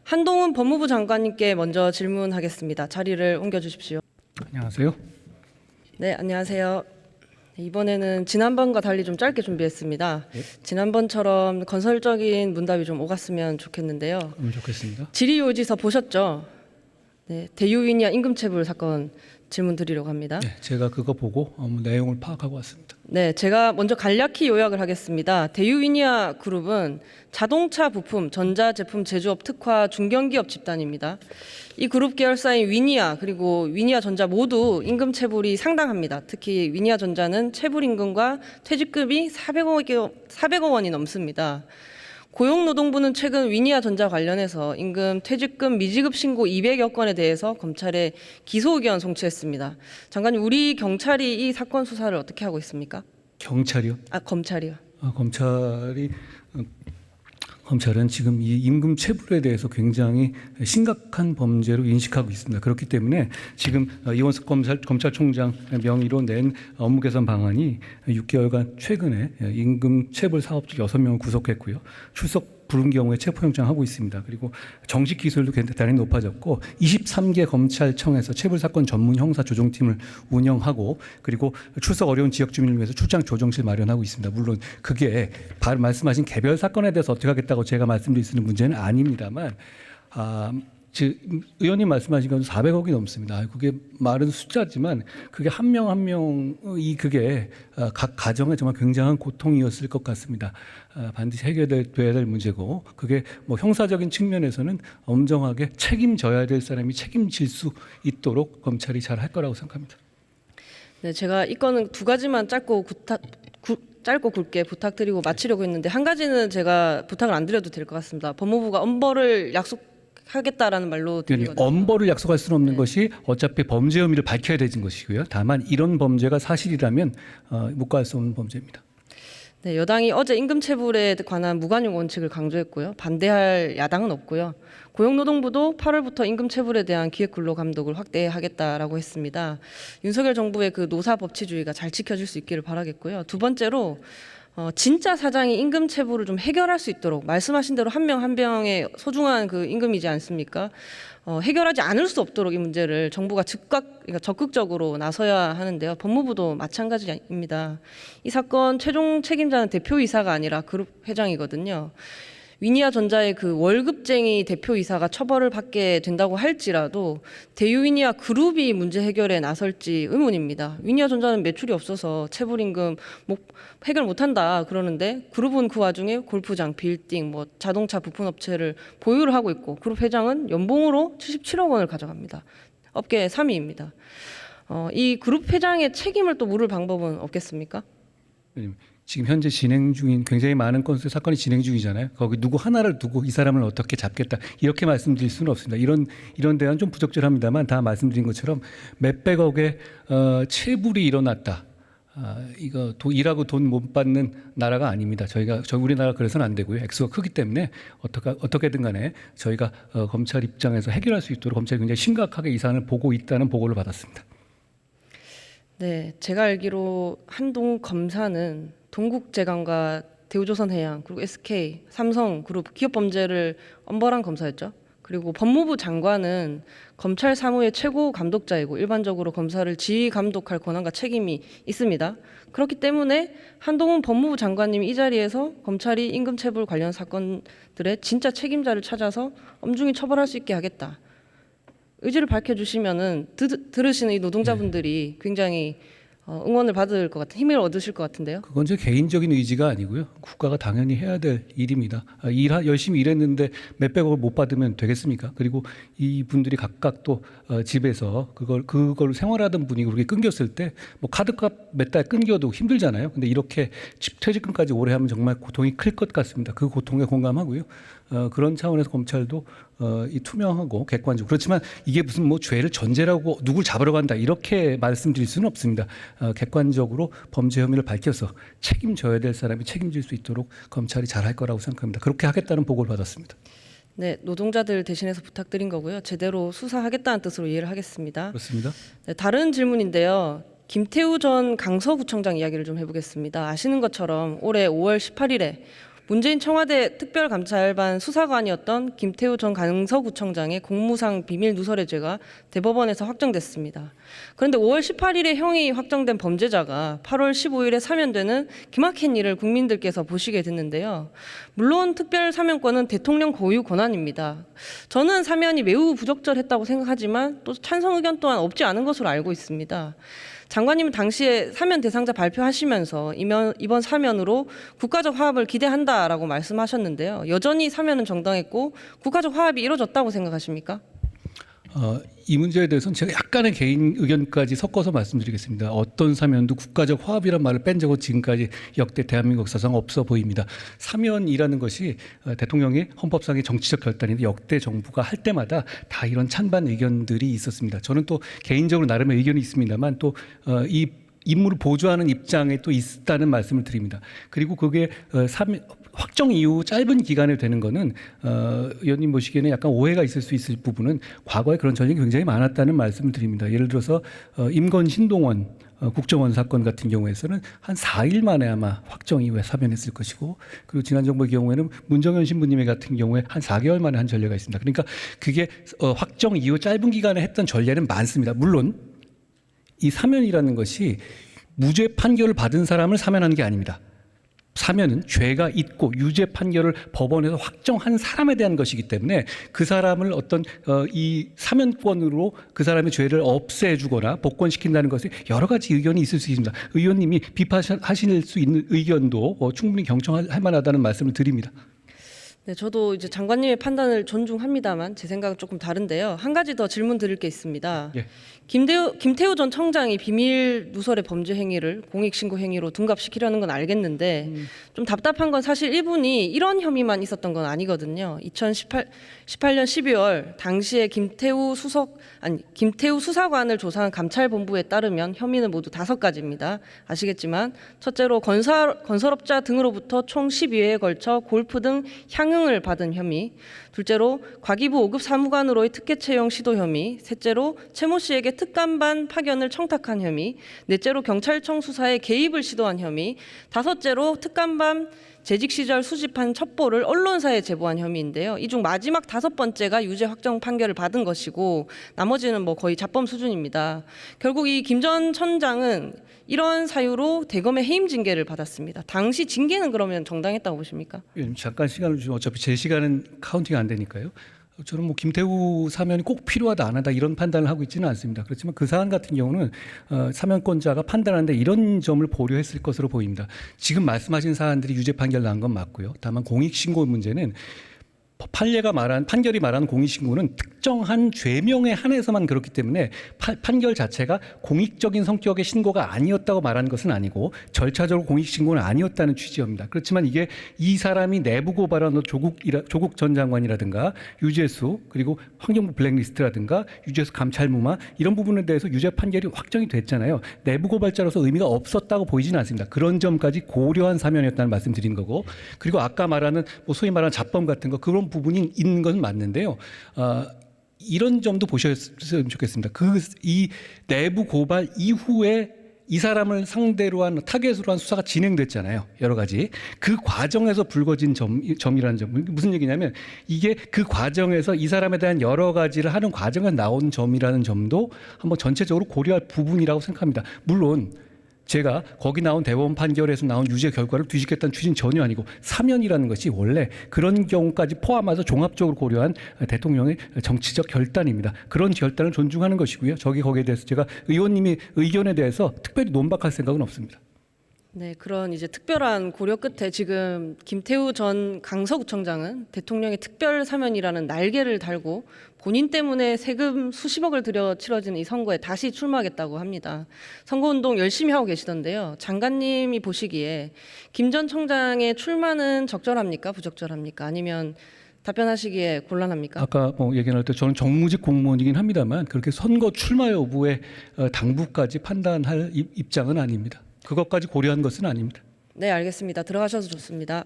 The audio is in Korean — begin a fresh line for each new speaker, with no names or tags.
한동훈 법무부 장관님께 먼저 질문하겠습니다. 자리를 옮겨주십시오.
안녕하세요.
네, 안녕하세요. 이번에는 지난번과 달리 좀 짧게 준비했습니다.
네.
지난번처럼 건설적인 문답이 좀 오갔으면 좋겠는데요.
그럼 좋겠습니다.
질의요지서 보셨죠? 네, 대유위니아 임금체불 사건 질문 드리려고 합니다.
네, 제가 그거 보고 내용을 파악하고 왔습니다.
네, 제가 먼저 간략히 요약을 하겠습니다. 대유위니아 그룹은 자동차 부품, 전자제품 제조업 특화 중견기업 집단입니다. 이 그룹 계열사인 위니아 그리고 위니아전자 모두 임금 체불이 상당합니다. 특히 위니아전자는 체불 임금과 퇴직금이 400억 원이 넘습니다. 고용노동부는 최근 위니아전자 관련해서 임금, 퇴직금, 미지급 신고 200여 건에 대해서 검찰에 기소 의견 송치했습니다. 장관님, 우리 경찰이 이 사건 수사를 어떻게 하고 있습니까?
경찰이요?
검찰이요.
검찰은 지금 이 임금 체불에 대해서 굉장히 심각한 범죄로 인식하고 있습니다. 그렇기 때문에 지금 이원석 검찰총장 명의로 낸 업무 개선 방안이 6개월간 최근에 임금 체불 사업주 6명을 구속했고요. 출석 부른 경우에 체포영장 하고 있습니다. 그리고 정식 기술도 대단히 높아졌고 23개 검찰청에서 체불 사건 전문 형사 조정팀을 운영하고 그리고 출석 어려운 지역 주민을 위해서 출장 조정실 마련하고 있습니다. 물론 그게 바로 말씀하신 개별 사건에 대해서 어떻게 하겠다고 제가 말씀드릴 수 있는 문제는 아닙니다만 의원님 말씀하신 건 400억이 넘습니다. 그게 말은 숫자지만 그게 한 명 한 명이 그게 각 가정에 정말 굉장한 고통이었을 것 같습니다. 반드시 해결돼야 될 문제고 그게 뭐 형사적인 측면에서는 엄정하게 책임져야 될 사람이 책임질 수 있도록 검찰이 잘 할 거라고 생각합니다.
네, 제가 이 건은 두 가지만 짧고 굵게 부탁드리고 마치려고 했는데 한 가지는 제가 부탁을 안 드려도 될 것 같습니다. 법무부가 엄벌을 하겠다라는 말로 들리거든요.
엄벌을 약속할 수는 없는 것이 어차피 범죄 혐의를 밝혀야 되는 것이고요. 다만 이런 범죄가 사실이라면 묵과할 수 없는 범죄입니다.
네, 여당이 어제 임금체불에 관한 무관용 원칙을 강조했고요. 반대할 야당은 없고요. 고용노동부도 8월부터 임금체불에 대한 기획근로감독을 확대하겠다라고 했습니다. 윤석열 정부의 그 노사법치주의가 잘 지켜질 수 있기를 바라겠고요. 두 번째로 진짜 사장이 임금 체불을 좀 해결할 수 있도록 말씀하신 대로 한 명 한 명의 소중한 그 임금이지 않습니까? 해결하지 않을 수 없도록 이 문제를 정부가 그러니까 적극적으로 나서야 하는데요. 법무부도 마찬가지입니다. 이 사건 최종 책임자는 대표이사가 아니라 그룹 회장이거든요. 위니아전자의 그 월급쟁이 대표이사가 처벌을 받게 된다고 할지라도 대유위니아 그룹이 문제 해결에 나설지 의문입니다. 위니아전자는 매출이 없어서 체불임금 해결 못한다 그러는데 그룹은 그 와중에 골프장, 빌딩, 자동차 부품업체를 보유를 하고 있고 그룹 회장은 연봉으로 77억 원을 가져갑니다. 업계 3위입니다. 이 그룹 회장의 책임을 또 물을 방법은 없겠습니까?
지금 현재 진행 중인 굉장히 많은 건수의 사건이 진행 중이잖아요. 거기 누구 하나를 두고 이 사람을 어떻게 잡겠다 이렇게 말씀드릴 수는 없습니다. 이런 대안은 좀 부적절합니다만 다 말씀드린 것처럼 몇백억의 체불이 일어났다. 이거 일하고 돈 못 받는 나라가 아닙니다. 우리나라 그래서는 안 되고요. 액수가 크기 때문에 어떻게든 간에 저희가 검찰 입장에서 해결할 수 있도록 검찰이 굉장히 심각하게 이 사안을 보고 있다는 보고를 받았습니다.
네, 제가 알기로 한동훈 검사는 동국제강과 대우조선해양 그리고 SK, 삼성그룹 기업 범죄를 엄벌한 검사였죠. 그리고 법무부 장관은 검찰 사무의 최고 감독자이고 일반적으로 검사를 지휘 감독할 권한과 책임이 있습니다. 그렇기 때문에 한동훈 법무부 장관님이 이 자리에서 검찰이 임금체불 관련 사건들의 진짜 책임자를 찾아서 엄중히 처벌할 수 있게 하겠다. 의지를 밝혀주시면은 들으시는 이 노동자분들이 굉장히 응원을 받을 것 같은 힘을 얻으실 것 같은데요.
그건 제 개인적인 의지가 아니고요. 국가가 당연히 해야 될 일입니다. 열심히 일했는데 몇백억을 못 받으면 되겠습니까? 그리고 이 분들이 각각 또 집에서 그걸 생활하던 분이 그렇게 끊겼을 때 카드값 몇 달 끊겨도 힘들잖아요. 근데 이렇게 퇴직금까지 오래 하면 정말 고통이 클 것 같습니다. 그 고통에 공감하고요. 그런 차원에서 검찰도 이 투명하고 객관적. 그렇지만 이게 무슨 죄를 전제라고 누굴 잡으러 간다 이렇게 말씀드릴 수는 없습니다. 객관적으로 범죄 혐의를 밝혀서 책임져야 될 사람이 책임질 수 있도록 검찰이 잘할 거라고 생각합니다. 그렇게 하겠다는 보고를 받았습니다.
네, 노동자들 대신해서 부탁드린 거고요. 제대로 수사하겠다는 뜻으로 이해를 하겠습니다.
그렇습니다.
네, 다른 질문인데요. 김태우 전 강서구청장 이야기를 좀 해보겠습니다. 아시는 것처럼 올해 5월 18일에 문재인 청와대 특별감찰반 수사관이었던 김태우 전 강서구청장의 공무상 비밀 누설의 죄가 대법원에서 확정됐습니다. 그런데 5월 18일에 형이 확정된 범죄자가 8월 15일에 사면되는 기막힌 일을 국민들께서 보시게 됐는데요. 물론 특별 사면권은 대통령 고유 권한입니다. 저는 사면이 매우 부적절했다고 생각하지만 또 찬성 의견 또한 없지 않은 것으로 알고 있습니다. 장관님은 당시에 사면 대상자 발표하시면서 이번 사면으로 국가적 화합을 기대한다라고 말씀하셨는데요. 여전히 사면은 정당했고 국가적 화합이 이루어졌다고 생각하십니까?
이 문제에 대해서는 제가 약간의 개인 의견까지 섞어서 말씀드리겠습니다. 어떤 사면도 국가적 화합이란 말을 뺀 적은 지금까지 역대 대한민국 역사상 없어 보입니다. 사면이라는 것이 대통령의 헌법상의 정치적 결단인데 역대 정부가 할 때마다 다 이런 찬반 의견들이 있었습니다. 저는 또 개인적으로 나름의 의견이 있습니다만 또 이 임무를 보조하는 입장에 또 있다는 말씀을 드립니다. 그리고 그게 확정 이후 짧은 기간에 되는 거는 의원님 보시기에는 약간 오해가 있을 수 있을 부분은 과거에 그런 전쟁이 굉장히 많았다는 말씀을 드립니다. 예를 들어서 임건 신동원 국정원 사건 같은 경우에서는 한 4일 만에 아마 확정 이후에 사면했을 것이고, 그리고 지난 정부의 경우에는 문정현 신부님의 같은 경우에 한 4개월 만에 한 전례가 있습니다. 그러니까 그게 확정 이후 짧은 기간에 했던 전례는 많습니다. 물론 이 사면이라는 것이 무죄 판결을 받은 사람을 사면하는 게 아닙니다. 사면은 죄가 있고 유죄 판결을 법원에서 확정한 사람에 대한 것이기 때문에 그 사람을 어떤 이 사면권으로 그 사람의 죄를 없애주거나 복권시킨다는 것에 여러 가지 의견이 있을 수 있습니다. 의원님이 비판하실 수 있는 의견도 충분히 경청할 만하다는 말씀을 드립니다.
네, 저도 이제 장관님의 판단을 존중합니다만 제 생각은 조금 다른데요. 한 가지 더 질문 드릴 게 있습니다.
예.
김태우 전 청장이 비밀 누설의 범죄 행위를 공익신고 행위로 둔갑시키려는 건 알겠는데 좀 답답한 건 사실 이분이 이런 혐의만 있었던 건 아니거든요. 2018년 12월 당시에 김태우 수사관을 조사한 감찰본부에 따르면 혐의는 모두 5가지입니다. 아시겠지만 첫째로 건설업자 등으로부터 총 12회에 걸쳐 골프 등 향응을 받은 혐의, 둘째로 과기부 5급 사무관으로의 특혜 채용 시도 혐의, 셋째로 최모 씨에게 특감반 파견을 청탁한 혐의, 넷째로 경찰청 수사에 개입을 시도한 혐의, 다섯째로 특감반 재직 시절 수집한 첩보를 언론사에 제보한 혐의인데요. 이 중 마지막 5번째가 유죄 확정 판결을 받은 것이고 나머지는 뭐 거의 자범 수준입니다. 결국 이 김 전 청장은 이런 사유로 대검의 해임 징계를 받았습니다. 당시 징계는 그러면 정당했다고 보십니까?
잠깐 시간을 주시면 어차피 제 시간은 카운팅 안 되니까요. 저는 뭐 김태우 사면이 꼭 필요하다 안 하다 이런 판단을 하고 있지는 않습니다. 그렇지만 그 사안 같은 경우는 사면권자가 판단하는데 이런 점을 고려했을 것으로 보입니다. 지금 말씀하신 사안들이 유죄 판결 난 건 맞고요. 다만 공익신고 문제는 판결이 말하는 공익신고는 특정한 죄명에 한해서만 그렇기 때문에 판결 자체가 공익적인 성격의 신고가 아니었다고 말하는 것은 아니고 절차적으로 공익신고는 아니었다는 취지입니다. 그렇지만 이게 이 사람이 내부 고발한 조국 전 장관이라든가 유재수 그리고 환경부 블랙리스트라든가 유재수 감찰무마 이런 부분에 대해서 유죄 판결이 확정이 됐잖아요. 내부 고발자로서 의미가 없었다고 보이지는 않습니다. 그런 점까지 고려한 사면이었다는 말씀 드리는 거고, 그리고 아까 말하는 뭐 소위 말하는 자범 같은 거 그런 부분이 있는 건 맞는데요. 이런 점도 보셨으면 좋겠습니다. 이 내부 고발 이후에 이 사람을 상대로 한 타겟으로 한 수사가 진행됐잖아요. 여러 가지. 그 과정에서 불거진 점이라는 점. 무슨 얘기냐면 이게 그 과정에서 이 사람에 대한 여러 가지를 하는 과정에 나온 점이라는 점도 한번 전체적으로 고려할 부분이라고 생각합니다. 물론 제가 거기 나온 대법원 판결에서 나온 유죄 결과를 뒤집겠다는 취지는 전혀 아니고 사면이라는 것이 원래 그런 경우까지 포함해서 종합적으로 고려한 대통령의 정치적 결단입니다. 그런 결단을 존중하는 것이고요. 거기에 대해서 제가 의원님의 의견에 대해서 특별히 논박할 생각은 없습니다.
네, 그런 이제 특별한 고려 끝에 지금 김태우 전 강서구청장은 대통령의 특별 사면이라는 날개를 달고 본인 때문에 세금 수십억을 들여 치러지는 이 선거에 다시 출마하겠다고 합니다. 선거운동 열심히 하고 계시던데요. 장관님이 보시기에 김 전 청장의 출마는 적절합니까? 부적절합니까? 아니면 답변하시기에 곤란합니까?
아까 얘기할 때 저는 정무직 공무원이긴 합니다만 그렇게 선거 출마 여부에 당부까지 판단할 입장은 아닙니다. 그것까지 고려한 것은 아닙니다.
네, 알겠습니다. 들어가셔서 좋습니다.